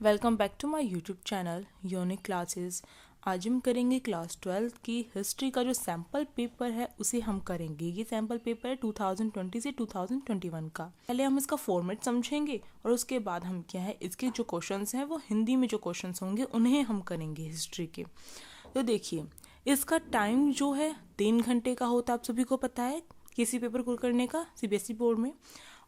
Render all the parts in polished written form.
Welcome back to my YouTube channel unique classes. आज हम करेंगे क्लास 12 की हिस्ट्री का जो सैम्पल पेपर है उसे हम करेंगे। ये सैम्पल पेपर है 2020 से 2021 का। पहले हम इसका फॉर्मेट समझेंगे और उसके बाद हम क्या है इसके जो क्वेश्चंस हैं वो हिंदी में जो क्वेश्चंस होंगे उन्हें हम करेंगे हिस्ट्री के। तो देखिए इसका टाइम जो है 3 घंटे का होता है, आप सभी को पता है किसी पेपर को करने का सीबीएसई बोर्ड में।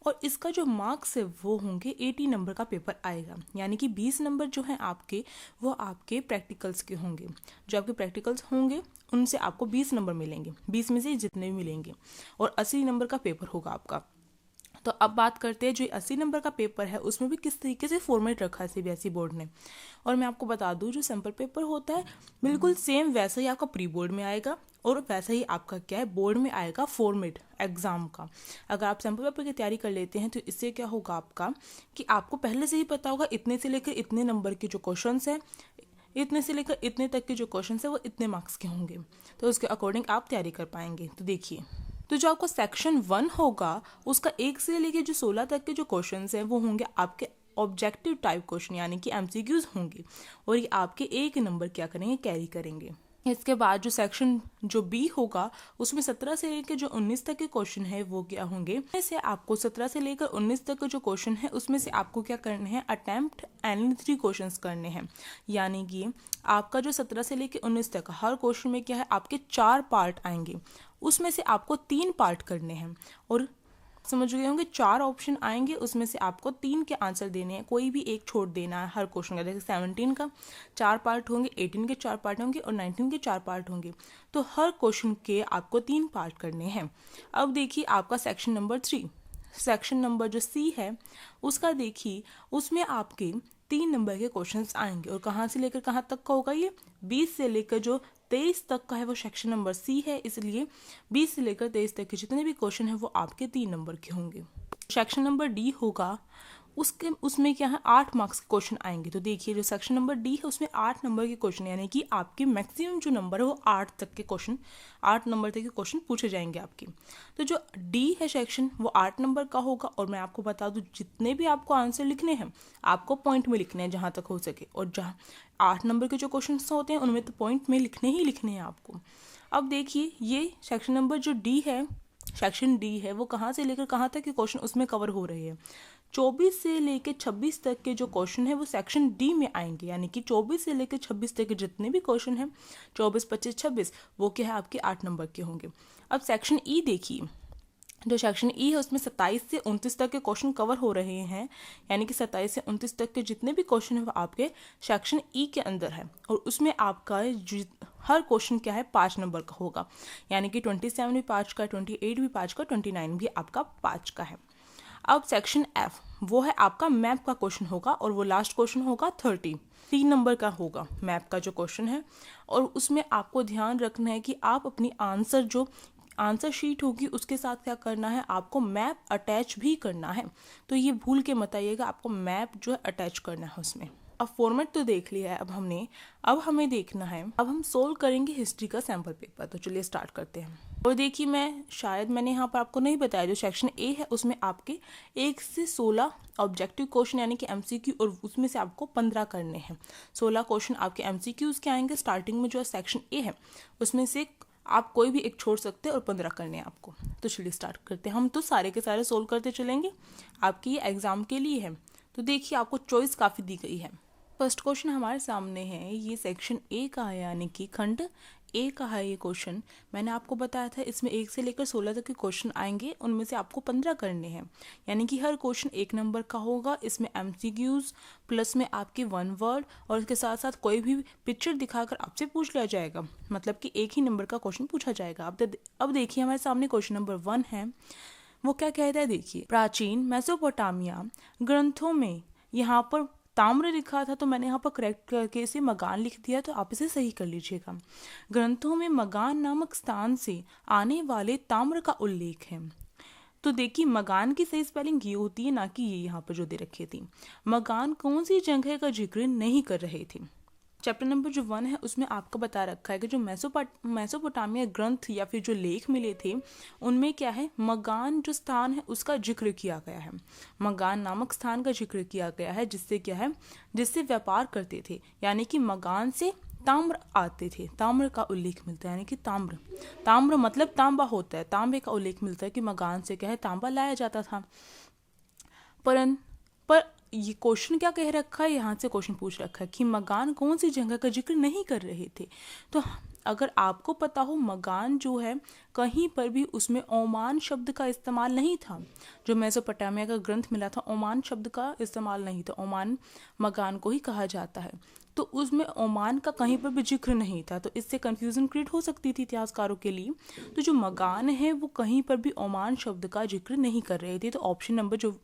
और इसका जो मार्क्स है वो होंगे 80 नंबर का पेपर आएगा, यानी कि 20 नंबर जो है आपके वो आपके प्रैक्टिकल्स के होंगे। जो आपके प्रैक्टिकल्स होंगे उनसे आपको 20 नंबर मिलेंगे, 20 में से जितने भी मिलेंगे, और 80 नंबर का पेपर होगा आपका। तो अब बात करते हैं जो 80 नंबर का पेपर है उसमें भी किस तरीके से फॉर्मेट रखा है सीबीएसई बोर्ड ने। और मैं आपको बता दूं जो सैम्पल पेपर होता है बिल्कुल सेम वैसा ही आपका प्री बोर्ड में आएगा और वैसा ही आपका क्या है बोर्ड में आएगा फॉर्मेट एग्जाम का। अगर आप सैम्पल पेपर की तैयारी कर लेते हैं तो इससे क्या होगा आपका कि आपको पहले से ही पता होगा इतने से लेकर इतने नंबर के जो क्वेश्चन है, इतने से लेकर इतने तक के जो क्वेश्चन है वो इतने मार्क्स के होंगे, तो उसके अकॉर्डिंग आप तैयारी कर पाएंगे। तो देखिए तो जो आपका सेक्शन 1 होगा उसका 1 से लेके जो 16 तक के जो क्वेश्चंस हैं वो होंगे आपके ऑब्जेक्टिव टाइप क्वेश्चन, यानी कि एमसीक्यूज होंगे, और ये आपके एक नंबर क्या करेंगे कैरी करेंगे। इसके बाद जो सेक्शन जो बी होगा उसमें 17 से लेकर जो 19 तक के क्वेश्चन है वो क्या होंगे, से आपको 17 से लेकर 19 तक के जो क्वेश्चन है उसमें से आपको क्या करने हैं अटेम्प्ट एनी 3 क्वेश्चंस करने हैं। यानी कि आपका जो 17 से लेकर 19 तक हर क्वेश्चन में क्या है आपके 4 पार्ट आएंगे, उसमें से आपको 3 पार्ट करने हैं। और समझ गए होंगे 4 ऑप्शन आएंगे उसमें से आपको 3 के आंसर देने हैं, कोई भी एक छोड़ देना है हर क्वेश्चन का। जैसे 17 का 4 पार्ट होंगे, 18 के 4 पार्ट होंगे और 19 के 4 पार्ट होंगे, तो हर क्वेश्चन के आपको 3 पार्ट करने हैं। अब देखिए आपका सेक्शन नंबर 3, सेक्शन नंबर जो सी है उसका देखिए उसमें आपके 3 नंबर के क्वेश्चंस आएंगे, और कहाँ से लेकर कहाँ तक का होगा ये 20 से लेकर जो 23 तक का है वो सेक्शन नंबर सी है, इसलिए 20 से लेकर 23 तक के जितने भी क्वेश्चन है वो आपके 3 नंबर के होंगे। सेक्शन नंबर डी होगा उसमें क्या है 8 मार्क्स के क्वेश्चन आएंगे। तो देखिए जो सेक्शन नंबर डी है उसमें 8 नंबर के क्वेश्चन, यानी कि आपके मैक्सिमम जो नंबर है वो 8 तक के क्वेश्चन, 8 नंबर तक के क्वेश्चन पूछे जाएंगे आपके। तो जो डी है सेक्शन वो 8 नंबर का होगा, और मैं आपको बता दूं जितने भी आपको आंसर लिखने हैं आपको पॉइंट में लिखने हैं जहाँ तक हो सके, और जहाँ 8 नंबर के जो क्वेश्चन होते हैं उनमें तो पॉइंट में लिखने ही लिखने हैं आपको। अब देखिए ये सेक्शन नंबर जो डी है, सेक्शन डी है वो कहाँ से लेकर कहाँ तक के क्वेश्चन उसमें कवर हो रहे हैं। 24 से लेकर 26 तक के जो क्वेश्चन है वो सेक्शन डी में आएंगे, यानी कि 24 से लेकर 26 तक के जितने भी क्वेश्चन हैं 24, 25, 26 वो क्या है आपके 8 नंबर के होंगे। अब सेक्शन ई देखिए, जो सेक्शन ई है उसमें 27 से 29 तक के क्वेश्चन कवर हो रहे हैं, यानी कि 27 से 29 तक के जितने भी क्वेश्चन है वो आपके सेक्शन ई के अंदर है, और उसमें आपका हर क्वेश्चन क्या है 5 नंबर का होगा, यानी कि 27 भी 5 का, 28 भी 5 का, 29 भी आपका 5 का है। अब सेक्शन एफ वो है आपका मैप का क्वेश्चन होगा, और वो लास्ट क्वेश्चन होगा 3 नंबर का होगा मैप का जो क्वेश्चन है, और उसमें आपको ध्यान रखना है कि आप अपनी आंसर शीट होगी उसके साथ क्या करना है आपको मैप अटैच भी करना है। तो ये भूल के मत आइएगा, आपको मैप जो है अटैच करना है उसमें। अब फॉर्मेट तो देख लिया है, अब हमें देखना है, अब हम सोल्व करेंगे हिस्ट्री का सैम्पल पेपर। तो चलिए स्टार्ट करते हैं। और देखिए मैंने यहाँ पर आपको नहीं बताया, जो सेक्शन ए है उसमें आपके 1 से 16 ऑब्जेक्टिव क्वेश्चन यानी कि एमसीक्यू, और उसमें से आपको 15 करने हैं। 16 क्वेश्चन आपके एमसीक्यूज के आएंगे। स्टार्टिंग में जो सेक्शन ए है उसमें से आप कोई भी एक छोड़ सकते हैं और 15 करने हैं आपको। तो चलिए स्टार्ट करते हैं। हम तो सारे के सारे सोल्व करते चलेंगे, आपकी ये एग्जाम के लिए है। तो देखिए आपको चॉइस काफ़ी दी गई है। फर्स्ट क्वेश्चन हमारे सामने है, ये सेक्शन ए का है, यानी कि खंड ए का है ये क्वेश्चन। मैंने आपको बताया था इसमें 1 से लेकर 16 तक के क्वेश्चन आएंगे, उनमें से आपको 15 करने हैं, यानी कि हर क्वेश्चन 1 नंबर का होगा। इसमें एमसीक्यूज प्लस में आपके 1 वर्ड और इसके साथ साथ कोई भी पिक्चर दिखाकर आपसे पूछ लिया जाएगा, मतलब कि एक ही नंबर का क्वेश्चन पूछा जाएगा। अब देखिए हमारे सामने क्वेश्चन नंबर 1 है, वो क्या कहता है देखिए, प्राचीन मेसोपोटामिया ग्रंथों में यहाँ पर ताम्र लिखा था, तो मैंने यहाँ पर करेक्ट करके इसे मगान लिख दिया, तो आप इसे सही कर लीजिएगा। ग्रंथों में मगान नामक स्थान से आने वाले ताम्र का उल्लेख है। तो देखिए मगान की सही स्पेलिंग ये होती है, ना कि ये यहाँ पर जो दे रखी थी। मगान कौन सी जगह का जिक्र नहीं कर रहे थे। चैप्टर नंबर जो 1 है उसमें आपका बता रखा है कि जो मेसोपोटामिया ग्रंथ या फिर जो लेख मिले थे उनमें क्या है, मगान जो स्थान है उसका जिक्र किया गया है। मगान नामक स्थान का जिक्र किया गया है, जिससे क्या है, जिससे व्यापार करते थे, यानी कि मगान से ताम्र आते थे। ताम्र का उल्लेख मिलता है, यानी कि ताम्र मतलब तांबा होता है। तांबे का उल्लेख मिलता है कि मगान से क्या है, तांबा लाया जाता था। पर ये क्वेश्चन क्या कह रखा है, यहाँ से क्वेश्चन पूछ रखा है कि मगान कौन सी जगह का जिक्र नहीं कर रहे थे। तो अगर आपको पता हो मगान जो है कहीं पर भी उसमें ओमान शब्द का इस्तेमाल नहीं था। जो मेसोपोटामिया का ग्रंथ मिला था ओमान शब्द का इस्तेमाल नहीं था, ओमान मगान को ही कहा जाता है। तो उसमें ओमान का कहीं पर भी जिक्र नहीं था, तो इससे कंफ्यूजन क्रिएट हो सकती थी इतिहासकारों के लिए। तो जो मगान है वो कहीं पर भी ओमान शब्द का जिक्र नहीं कर रहे थे। तो ऑप्शन नंबर जो,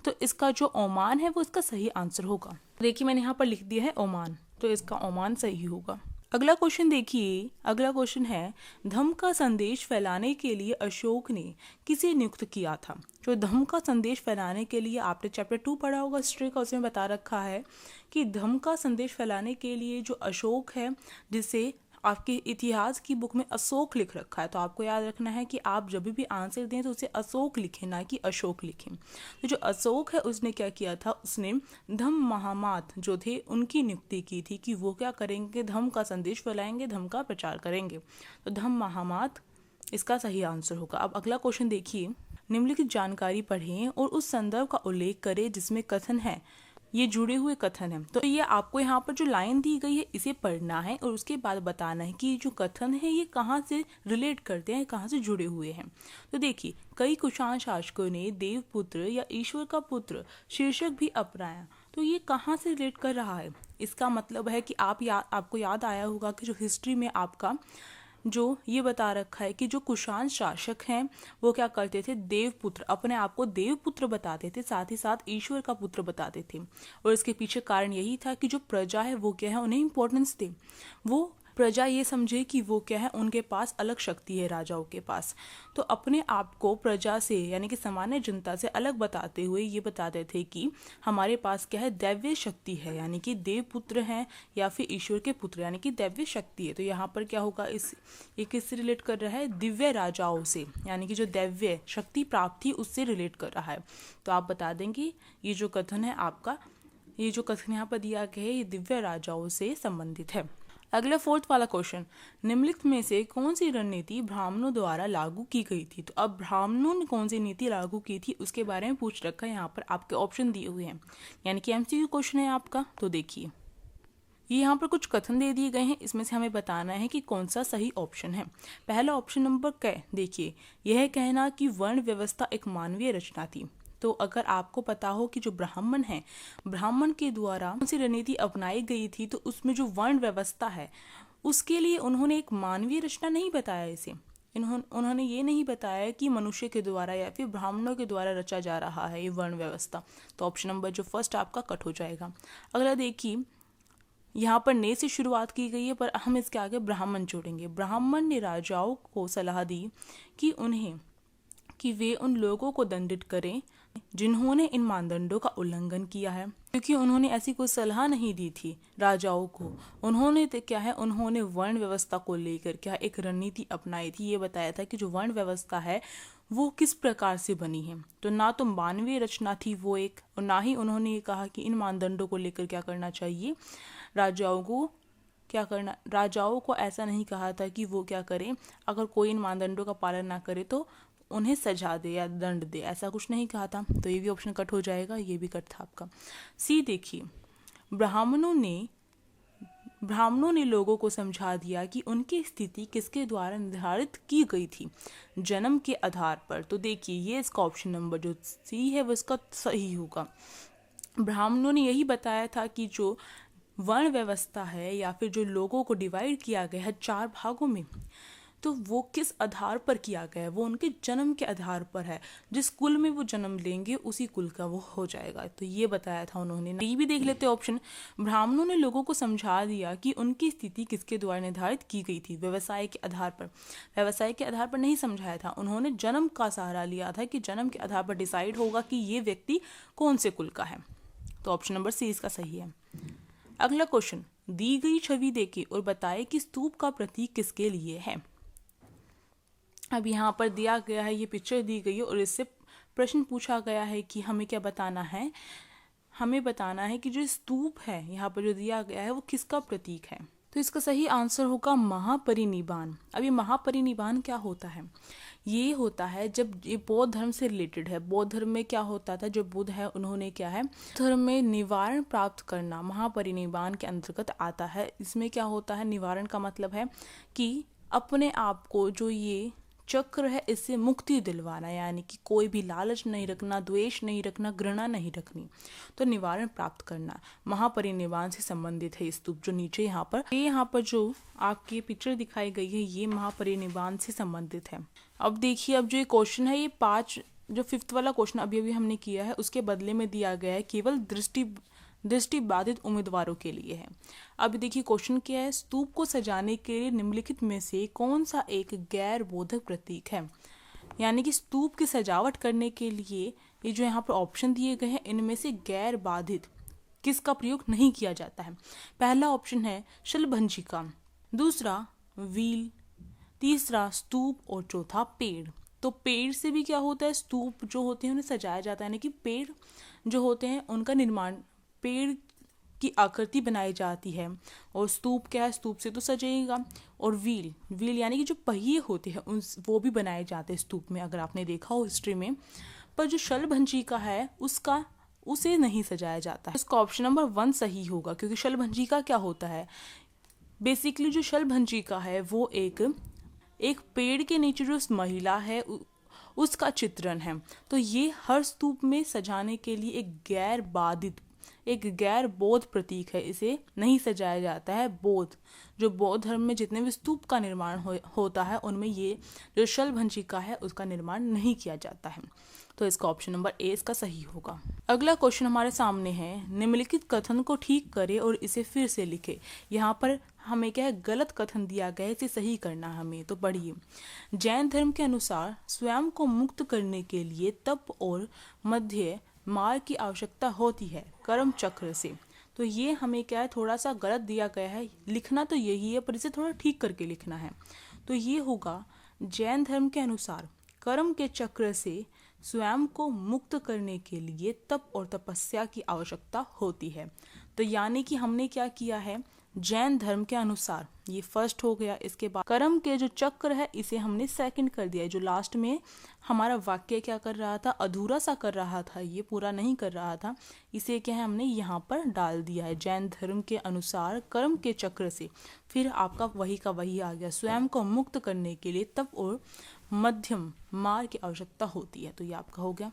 तो इसका जो ओमान है वो इसका सही आंसर होगा। देखिए मैंने यहाँ पर लिख दिया है ओमान, तो इसका ओमान सही होगा। अगला क्वेश्चन देखिए, अगला क्वेश्चन है धम्म का संदेश फैलाने के लिए अशोक ने किसे नियुक्त किया था। जो धम्म का संदेश फैलाने के लिए, आपने चैप्टर 2 पढ़ा होगा हिस्ट्री का, उसमें बता रखा है कि धम्म का संदेश फैलाने के लिए जो अशोक है, जिसे आपके इतिहास की बुक में अशोक लिख रखा है, तो आपको याद रखना है कि आप जब भी आंसर दें तो उसे अशोक लिखें, ना कि अशोक लिखें। तो जो अशोक है उसने क्या किया था, उसने धम्म महामात जो थे उनकी नियुक्ति की थी कि वो क्या करेंगे, धम्म का संदेश फैलाएंगे, धम्म का प्रचार करेंगे। तो धम्म महामात इसका सही आंसर होगा। अब अगला क्वेश्चन देखिए, निम्नलिखित जानकारी पढ़ें और उस संदर्भ का उल्लेख करें जिसमें कथन है, ये जुड़े हुए कथन है। तो ये आपको यहाँ पर जो लाइन दी गई है इसे पढ़ना है और उसके बाद बताना है कि जो कथन है ये कहाँ से रिलेट करते हैं, कहाँ से जुड़े हुए हैं। तो देखिए, कई कुषाण शासकों ने देवपुत्र या ईश्वर का पुत्र शीर्षक भी अपनाया। तो ये कहाँ से रिलेट कर रहा है, इसका मतलब है कि आपको याद आया होगा कि जो हिस्ट्री में आपका जो ये बता रखा है कि जो कुषाण शासक हैं वो क्या करते थे, देवपुत्र, अपने आप को देवपुत्र बताते थे, साथ ही साथ ईश्वर का पुत्र बताते थे। और इसके पीछे कारण यही था कि जो प्रजा है वो क्या है, उन्हें इंपॉर्टेंस दे, वो प्रजा ये समझे कि वो क्या है, उनके पास अलग शक्ति है राजाओं के पास। तो अपने आप को प्रजा से यानी कि सामान्य जनता से अलग बताते हुए ये बताते थे कि हमारे पास क्या है, दैव्य शक्ति है, यानी कि देव पुत्र हैं या फिर ईश्वर के पुत्र, यानी कि दैव्य शक्ति है। तो यहाँ पर क्या होगा, ये किससे रिलेट कर रहा है, दिव्य राजाओं से, यानी कि जो दैव्य शक्ति प्राप्त थी उससे रिलेट कर रहा है। तो आप बता देंगे ये जो कथन है आपका, ये जो कथन यहाँ पर दिया गया है ये दिव्य राजाओं से संबंधित है। अगला 4th वाला क्वेश्चन, निम्नलिखित में से कौन सी रणनीति ब्राह्मणों द्वारा लागू की गई थी। तो अब ब्राह्मणों ने कौन सी नीति लागू की थी उसके बारे में पूछ रखा है, यहाँ पर आपके ऑप्शन दिए हुए हैं, यानी कि MCQ क्वेश्चन है आपका। तो देखिए ये यहाँ पर कुछ कथन दे दिए गए हैं, इसमें से हमें बताना है कि कौन सा सही ऑप्शन है। पहला ऑप्शन नंबर क, देखिए यह कहना कि वर्ण व्यवस्था एक मानवीय रचना थी। तो अगर आपको पता हो कि जो ब्राह्मण है, ब्राह्मण के द्वारा कौन सी रणनीति अपनाई गई थी, तो उसमें जो वर्ण व्यवस्था है उसके लिए उन्होंने एक मानवीय रचना नहीं बताया इसे, उन्होंने ये नहीं बताया कि मनुष्य के द्वारा या फिर ब्राह्मणों के द्वारा रचा जा रहा है ये वर्ण व्यवस्था। तो ऑप्शन नंबर जो फर्स्ट आपका कट हो जाएगा। अगला देखिए, यहाँ पर ने से शुरुआत की गई है पर हम इसके आगे ब्राह्मण जोड़ेंगे। ब्राह्मण ने राजाओं को सलाह दी कि वे उन लोगों को दंडित करें जिन्होंने इन मानदंडों का उल्लंघन किया है, क्योंकि उन्होंने ऐसी कोई सलाह नहीं दी थी राजाओं को। उन्होंने तो क्या है, उन्होंने वर्ण व्यवस्था को लेकर क्या एक रणनीति अपनाई थी। ये बताया था कि जो वर्ण व्यवस्था है वो किस प्रकार से बनी है। तो ना तो मानवीय रचना थी वो एक, और ना ही उन्होंने ये कहा कि इन मानदंडों को लेकर क्या करना चाहिए, राजाओं को क्या करना, राजाओं को ऐसा नहीं कहा था कि वो क्या करें, अगर कोई इन मानदंडों का पालन ना करे तो उन्हें सजा दे या दंड दे, ऐसा कुछ नहीं कहा था। तो ये भी ऑप्शन कट हो जाएगा, ये भी कट था आपका। सी देखिए, ब्राह्मणों ने लोगों को समझा दिया कि उनकी स्थिति किसके द्वारा निर्धारित की गई थी, जन्म के आधार पर। तो देखिए ये इसका ऑप्शन नंबर जो सी है वो इसका सही होगा। ब्राह्मणों ने यही बताया था कि जो वर्ण व्यवस्था है या फिर जो लोगों को डिवाइड किया गया है 4 भागों में, तो वो किस आधार पर किया गया है, वो उनके जन्म के आधार पर है। जिस कुल में वो जन्म लेंगे उसी कुल का वो हो जाएगा। तो ये बताया था उन्होंने। ये भी देख लेते ऑप्शन, ब्राह्मणों ने लोगों को समझा दिया कि उनकी स्थिति किसके द्वारा निर्धारित की गई थी, व्यवसाय के आधार पर। व्यवसाय के आधार पर नहीं समझाया था, उन्होंने जन्म का सहारा लिया था कि जन्म के आधार पर डिसाइड होगा कि ये व्यक्ति कौन से कुल का है। तो ऑप्शन नंबर सी इसका सही है। अगला क्वेश्चन, दी गई छवि देखें और बताएं कि स्तूप का प्रतीक किसके लिए है। अब यहाँ पर दिया गया है, ये पिक्चर दी गई है और इससे प्रश्न पूछा गया है कि हमें क्या बताना है, हमें बताना है कि जो स्तूप है यहाँ पर जो दिया गया है वो किसका प्रतीक है। तो इसका सही आंसर होगा महापरिनिब्बाण। अब ये महापरिनिब्बाण क्या होता है, ये होता है जब ये बौद्ध धर्म से रिलेटेड है। बौद्ध धर्म में क्या होता था, जो बुद्ध है उन्होंने क्या है धर्म में निवारण प्राप्त करना महापरिनिब्बाण के अंतर्गत आता है। इसमें क्या होता है, निवारण का मतलब है कि अपने आप को जो ये चक्र है इससे मुक्ति दिलवाना, यानी कि कोई भी लालच नहीं रखना, द्वेष नहीं रखना, घृणा नहीं रखनी, तो निवारण प्राप्त करना महापरिनिब्बाण से संबंधित है। ये स्तूप जो नीचे यहाँ पर जो आपकी पिक्चर दिखाई गई है ये महापरिनिब्बाण से संबंधित है। अब देखिए, अब जो ये क्वेश्चन है ये 5 जो 5th वाला क्वेश्चन अभी हमने किया है उसके बदले में दिया गया है केवल दृष्टि बाधित उम्मीदवारों के लिए है। अब देखिए क्वेश्चन क्या है, स्तूप को सजाने के लिए निम्नलिखित में से कौन सा एक गैर बोधक प्रतीक है। यानी कि स्तूप की सजावट करने के लिए ये जो यहाँ पर ऑप्शन दिए गए हैं इनमें से गैर बाधित किसका प्रयोग नहीं किया जाता है। पहला ऑप्शन है शलभंजिका, दूसरा व्हील, तीसरा स्तूप और चौथा पेड़। तो पेड़ से भी क्या होता है, स्तूप जो होते हैं उन्हें सजाया जाता है, यानी कि पेड़ जो होते हैं उनका निर्माण, पेड़ की आकृति बनाई जाती है। और स्तूप क्या है, स्तूप से तो सजेगा। और व्हील यानी कि जो पहिए होते हैं उन वो भी बनाए जाते हैं स्तूप में, अगर आपने देखा हो हिस्ट्री में। पर जो शलभंजिका है उसे नहीं सजाया जाता है। इसका ऑप्शन नंबर 1 सही होगा, क्योंकि शलभंजिका क्या होता है, बेसिकली जो शलभंजिका है वो एक पेड़ के नीचे जो महिला है उसका चित्रण है। तो ये हर स्तूप में सजाने के लिए एक गैर बौद्ध प्रतीक है, इसे नहीं सजाया जाता है। जो बौद्ध धर्म में जितने भी स्तूप का निर्माण होता है उनमें ये जो शलभंजिका है उसका निर्माण नहीं किया जाता है। तो इसका ऑप्शन नंबर ए इसका सही होगा। अगला क्वेश्चन हमारे सामने है, निम्नलिखित कथन को ठीक करें और इसे फिर से लिखें। यहाँ पर हमें क्या है, गलत कथन दिया गया है, इसे सही करना है हमें। तो पढ़िए, जैन धर्म के अनुसार स्वयं को मुक्त करने के लिए तप और मध्य मार्ग की आवश्यकता होती है कर्म चक्र से। तो ये हमें क्या है, थोड़ा सा गलत दिया गया है, लिखना तो यही है पर इसे थोड़ा ठीक करके लिखना है। तो ये होगा, जैन धर्म के अनुसार कर्म के चक्र से स्वयं को मुक्त करने के लिए तप और तपस्या की आवश्यकता होती है। तो यानी कि हमने क्या किया है, जैन धर्म के अनुसार, ये फर्स्ट हो गया। इसके बाद कर्म के जो चक्र है इसे हमने सेकंड कर दिया है। जो लास्ट में हमारा वाक्य क्या कर रहा था, अधूरा सा कर रहा था, ये पूरा नहीं कर रहा था, इसे क्या है हमने यहाँ पर डाल दिया है। जैन धर्म के अनुसार कर्म के चक्र से, फिर आपका वही का वही आ गया, स्वयं को मुक्त करने के लिए तप और मध्यम मार्ग की आवश्यकता होती है। तो ये आपका हो गया।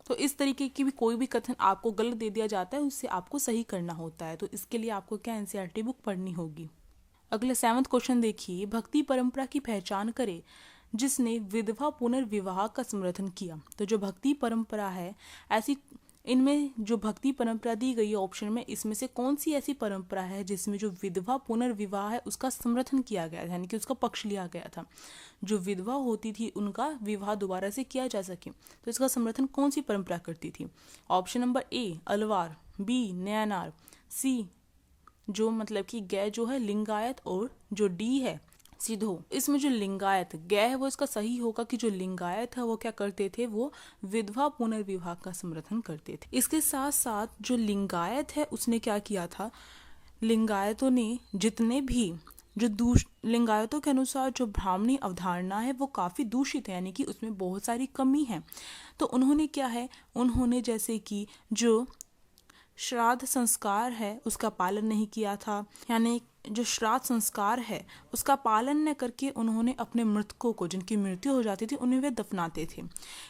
तो इस तरीके की भी कोई भी कथन आपको गलत दे दिया जाता है उससे आपको सही करना होता है। तो इसके लिए आपको क्या एनसीईआरटी बुक पढ़नी होगी। अगले 7वां क्वेश्चन देखिए, भक्ति परंपरा की पहचान करें जिसने विधवा पुनर्विवाह का समर्थन किया। तो जो भक्ति परंपरा है, ऐसी इनमें जो भक्ति परंपरा दी गई है ऑप्शन में, इसमें से कौन सी ऐसी परंपरा है जिसमें जो विधवा पुनर्विवाह है उसका समर्थन किया गया था, यानी कि उसका पक्ष लिया गया था। जो विधवा होती थी उनका विवाह दोबारा से किया जा सके, तो इसका समर्थन कौन सी परंपरा करती थी। Option number A Alvar, B Nayanar, C जो मतलब कि गै जो है लिंगायत, और जो डी है सिद्धो। इसमें जो लिंगायत गै है वो इसका सही होगा कि जो लिंगायत है वो क्या करते थे, वो विधवा पुनर्विवाह का समर्थन करते थे। इसके साथ साथ जो लिंगायत है उसने क्या किया था, लिंगायतों ने जितने भी जो लिंगायतों के अनुसार जो ब्राह्मणी अवधारणा है वो काफ़ी दूषित है, यानी कि उसमें बहुत सारी कमी है। तो उन्होंने क्या है, उन्होंने जैसे कि जो श्राद्ध संस्कार है उसका पालन नहीं किया था, यानी जो श्राद्ध संस्कार है उसका पालन न करके उन्होंने अपने मृतकों को, जिनकी मृत्यु हो जाती थी, उन्हें वे दफनाते थे।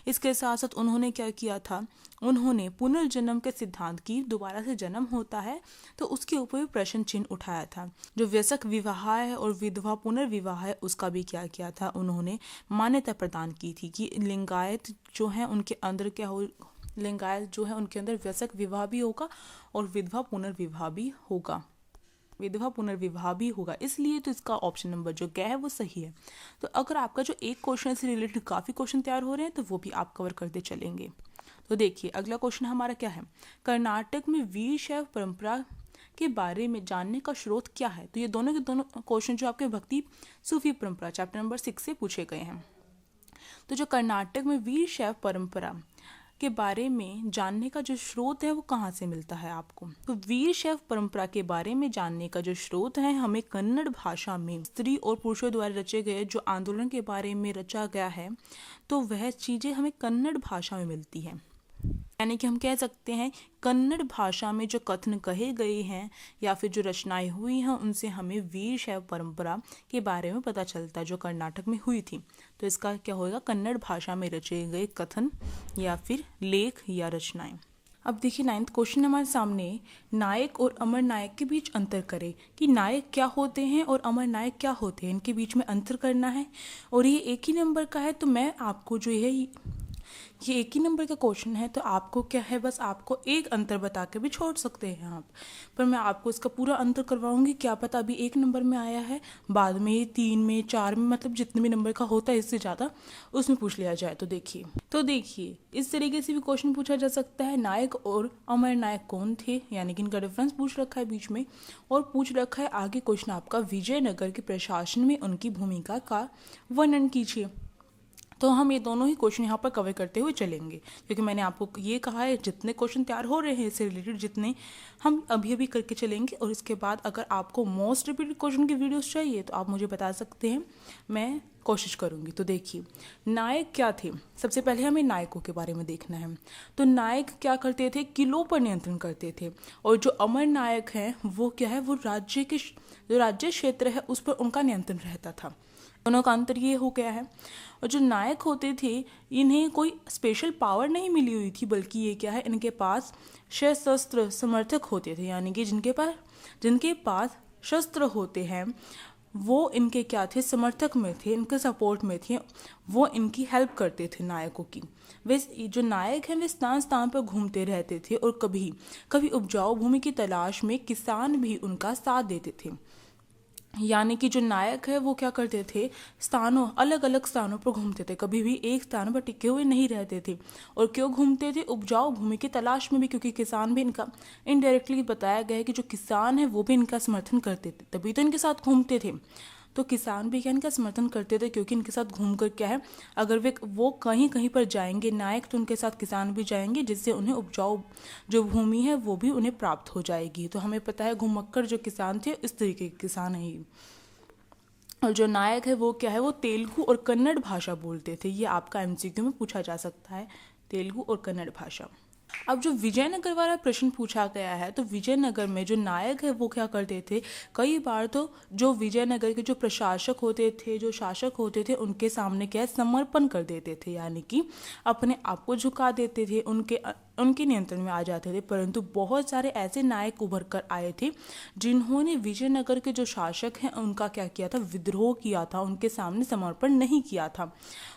इसके साथ साथ उन्होंने क्या किया था, उन्होंने पुनर्जन्म के सिद्धांत की, दोबारा से जन्म होता है तो उसके ऊपर भी प्रश्न चिन्ह उठाया था। जो वयस्क विवाह है और विधवा पुनर्विवाह है उसका भी क्या किया था, उन्होंने मान्यता प्रदान की थी कि लिंगायत जो है उनके अंदर क्या हो, लिंगायत जो है उनके अंदर वयस्क विवाह भी होगा और विधवा पुनर्विवाह भी होगा। इसलिए तो इसका ऑप्शन नंबर जो गया है वो सही है। तो अगर आपका जो एक क्वेश्चन से रिलेटेड काफ़ी क्वेश्चन तैयार हो रहे हैं तो वो भी आप कवर करते चलेंगे। तो देखिए अगला क्वेश्चन हमारा क्या है, कर्नाटक में वीरशैव परंपरा के बारे में जानने का स्रोत क्या है। तो ये दोनों के दोनों क्वेश्चन जो आपके भक्ति सूफी परंपरा चैप्टर नंबर 6 से पूछे गए हैं। तो जो कर्नाटक में वीर शैव परंपरा के बारे में जानने का जो स्रोत है वो कहाँ से मिलता है आपको। तो वीर शैव परंपरा के बारे में जानने का जो स्रोत है हमें कन्नड़ भाषा में स्त्री और पुरुषों द्वारा रचे गए जो आंदोलन के बारे में रचा गया है, तो वह चीज़ें हमें कन्नड़ भाषा में मिलती हैं। यानी कि हम कह सकते हैं कन्नड़ भाषा में जो कथन कहे गए हैं या फिर जो रचनाएं हुई हैं उनसे हमें वीर शैव परंपरा के बारे में पता चलता है जो कर्नाटक में हुई थी। तो इसका क्या होगा, कन्नड़ भाषा में रचे गए कथन या फिर लेख या रचनाएं। अब देखिए 9th क्वेश्चन हमारे सामने, नायक और अमर नायक के बीच अंतर करें। कि नायक क्या होते हैं और अमर नायक क्या होते हैं, इनके बीच में अंतर करना है। और ये एक ही नंबर का है, तो मैं आपको जो है ये एक ही नंबर का क्वेश्चन है, तो आपको क्या है, बस आपको एक अंतर बता के भी छोड़ सकते हैं आप, पर मैं आपको इसका पूरा अंतर करवाऊंगी। क्या पता अभी एक नंबर में आया है, बाद में 3 में 4 में, मतलब जितने भी नंबर का होता है इससे ज़्यादा उसमें पूछ लिया जाए। तो देखिए इस तरीके से भी क्वेश्चन पूछा जा सकता है, नायक और अमर नायक कौन थे, यानी कि इनका डिफरेंस पूछ रखा है बीच में, और पूछ रखा है आगे क्वेश्चन आपका विजयनगर के प्रशासन में उनकी भूमिका का वर्णन कीजिए। तो हम ये दोनों ही क्वेश्चन यहाँ पर कवर करते हुए चलेंगे, क्योंकि मैंने आपको ये कहा है जितने क्वेश्चन तैयार हो रहे हैं इससे रिलेटेड जितने हम अभी करके चलेंगे। और इसके बाद अगर आपको मोस्ट रिपीटेड क्वेश्चन की वीडियोस चाहिए तो आप मुझे बता सकते हैं, मैं कोशिश करूंगी। तो देखिए नायक क्या थे, सबसे पहले हमें नायकों के बारे में देखना है। तो नायक क्या करते थे, किलों पर नियंत्रण करते थे। और जो अमर नायक हैं वो क्या है, वो राज्य के जो राज्य क्षेत्र है उस पर उनका नियंत्रण रहता था। दोनों का अंतर ये हो गया है। और जो नायक होते थे इन्हें कोई स्पेशल पावर नहीं मिली हुई थी, बल्कि ये क्या है, इनके पास सशस्त्र समर्थक होते थे, यानी कि जिनके पास शस्त्र होते हैं वो इनके क्या थे, समर्थक में थे, इनके सपोर्ट में थे, वो इनकी हेल्प करते थे नायकों की। वे जो नायक हैं वे स्थान स्थान पर घूमते रहते थे और कभी कभी उपजाऊ भूमि की तलाश में किसान भी उनका साथ देते थे। यानी कि जो नायक है वो क्या करते थे, अलग अलग स्थानों पर घूमते थे, कभी भी एक स्थान पर टिके हुए नहीं रहते थे। और क्यों घूमते थे, उपजाऊ भूमि की तलाश में भी, क्योंकि किसान भी इनका इनडायरेक्टली बताया गया है कि जो किसान है वो भी इनका समर्थन करते थे, तभी तो इनके साथ घूमते थे। तो किसान भी क्या इनका समर्थन करते थे, क्योंकि इनके साथ घूमकर क्या है, अगर वो कहीं पर जाएंगे नायक तो उनके साथ किसान भी जाएंगे, जिससे उन्हें उपजाऊ जो भूमि है वो भी उन्हें प्राप्त हो जाएगी। तो हमें पता है घुमक्कड़ जो किसान थे इस तरीके के किसान है। और जो नायक है वो क्या है, वो तेलुगु और कन्नड़ भाषा बोलते थे। ये आपका एमसीक्यू में पूछा जा सकता है, तेलुगु और कन्नड़ भाषा। अब जो विजयनगर वाला प्रश्न पूछा गया है, तो विजयनगर में जो नायक है वो क्या करते थे, कई बार तो जो विजयनगर के जो प्रशासक होते थे, जो शासक होते थे, उनके सामने क्या समर्पण कर देते थे, यानी कि अपने आप को झुका देते थे, उनके नियंत्रण में आ जाते थे। परंतु बहुत सारे ऐसे नायक उभर कर आए थे जिन्होंने विजयनगर के जो शासक हैं उनका क्या किया था, विद्रोह किया था, उनके सामने समर्पण नहीं किया था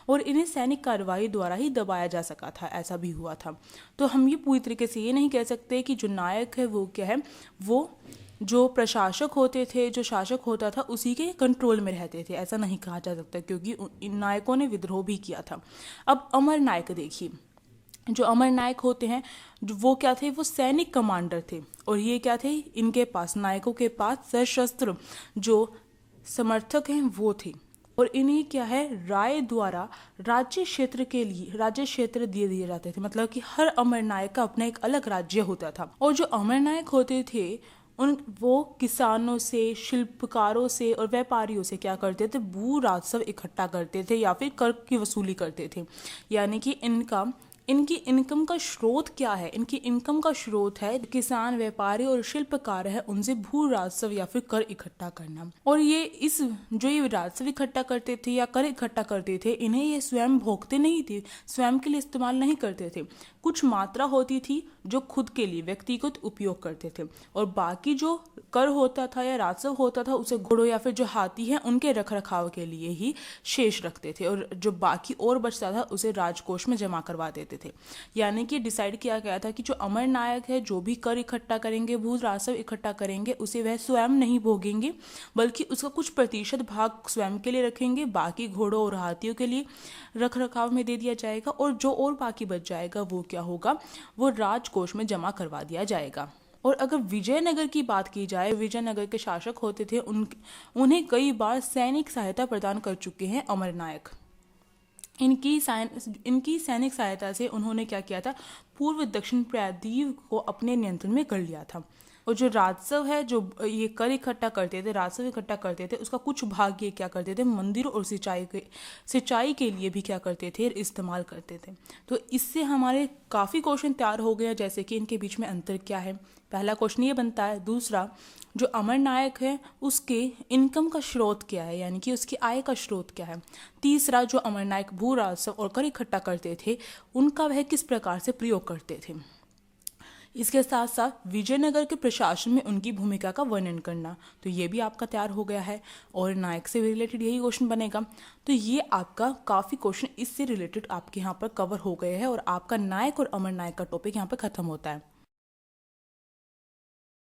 और इन्हें सैनिक कार्रवाई द्वारा ही दबाया जा सका था, ऐसा भी हुआ था। तो हम ये पूरी तरीके से ये नहीं कह सकते कि जो नायक है वो क्या है, वो जो प्रशासक होते थे, जो शासक होता था उसी के कंट्रोल में रहते थे, ऐसा नहीं कहा जा सकता, क्योंकि इन नायकों ने विद्रोह भी किया था। अब अमर नायक देखिए, जो अमर नायक होते हैं वो क्या थे, वो सैनिक कमांडर थे। और ये क्या थे, इनके पास नायकों के पास सशस्त्र जो समर्थक हैं वो थे। और इन्हें क्या है, राय द्वारा राज्य क्षेत्र दिए जाते थे, मतलब कि हर अमर नायक का अपना एक अलग राज्य होता था। और जो अमर नायक होते थे वो किसानों से, शिल्पकारों से और व्यापारियों से क्या करते थे, भू राजस्व इकट्ठा करते थे या फिर कर की वसूली करते थे। यानी कि इनकी इनकम का स्रोत क्या है, इनकी इनकम का स्रोत है किसान, व्यापारी और शिल्पकार है उनसे भू राजस्व या फिर कर इकट्ठा करना। और ये जो ये राजस्व इकट्ठा करते थे या कर इकट्ठा करते थे, इन्हें ये स्वयं भोगते नहीं थे, स्वयं के लिए इस्तेमाल नहीं करते थे। कुछ मात्रा होती थी जो खुद के लिए व्यक्तिगत उपयोग करते थे, और बाकी जो कर होता था या राजस्व होता था उसे घोड़ों या फिर जो हाथी हैं उनके रखरखाव के लिए ही शेष रखते थे, और जो बाकी और बचता था उसे राजकोष में जमा करवा देते थे। यानी कि डिसाइड किया गया था कि जो अमर नायक है जो भी कर इकट्ठा करेंगे, भू राजस्व इकट्ठा करेंगे, उसे वह स्वयं नहीं भोगेंगे, बल्कि उसका कुछ प्रतिशत भाग स्वयं के लिए रखेंगे, बाकी घोड़ों और हाथियों के लिए रखरखाव में दे दिया जाएगा, और जो और बाकी बच जाएगा वो क्या होगा, वो राजकोष में जमा करवा दिया जाएगा। और अगर विजयनगर की बात की जाए, विजयनगर के शासक होते थे, उन्हें कई बार सैनिक सहायता प्रदान कर चुके हैं अमरनायक। इनकी सैनिक सहायता से उन्होंने क्या किया था, पूर्व दक्षिण प्रायद्वीप को अपने नियंत्रण में कर लिया था। और जो राजस्व है, जो ये कर इकट्ठा करते थे, राजस्व इकट्ठा करते थे, उसका कुछ भाग ये क्या करते थे, मंदिरों और सिंचाई के लिए भी क्या करते थे, इस्तेमाल करते थे। तो इससे हमारे काफ़ी क्वेश्चन तैयार हो गए हैं, जैसे कि इनके बीच में अंतर क्या है। पहला क्वेश्चन ये बनता है। दूसरा, जो अमरनायक है उसके इनकम का स्रोत क्या है, यानी कि उसकी आय का स्रोत क्या है। तीसरा, जो अमरनायक भू राजस्व और कर इकट्ठा करते थे, उनका वह किस प्रकार से प्रयोग करते थे। इसके साथ साथ विजयनगर के प्रशासन में उनकी भूमिका का वर्णन करना, तो ये भी आपका तैयार हो गया है। और नायक से रिलेटेड यही क्वेश्चन बनेगा। तो ये आपका काफ़ी क्वेश्चन इससे रिलेटेड आपके यहाँ पर कवर हो गए हैं और आपका नायक और अमरनायक का टॉपिक यहाँ पर खत्म होता है।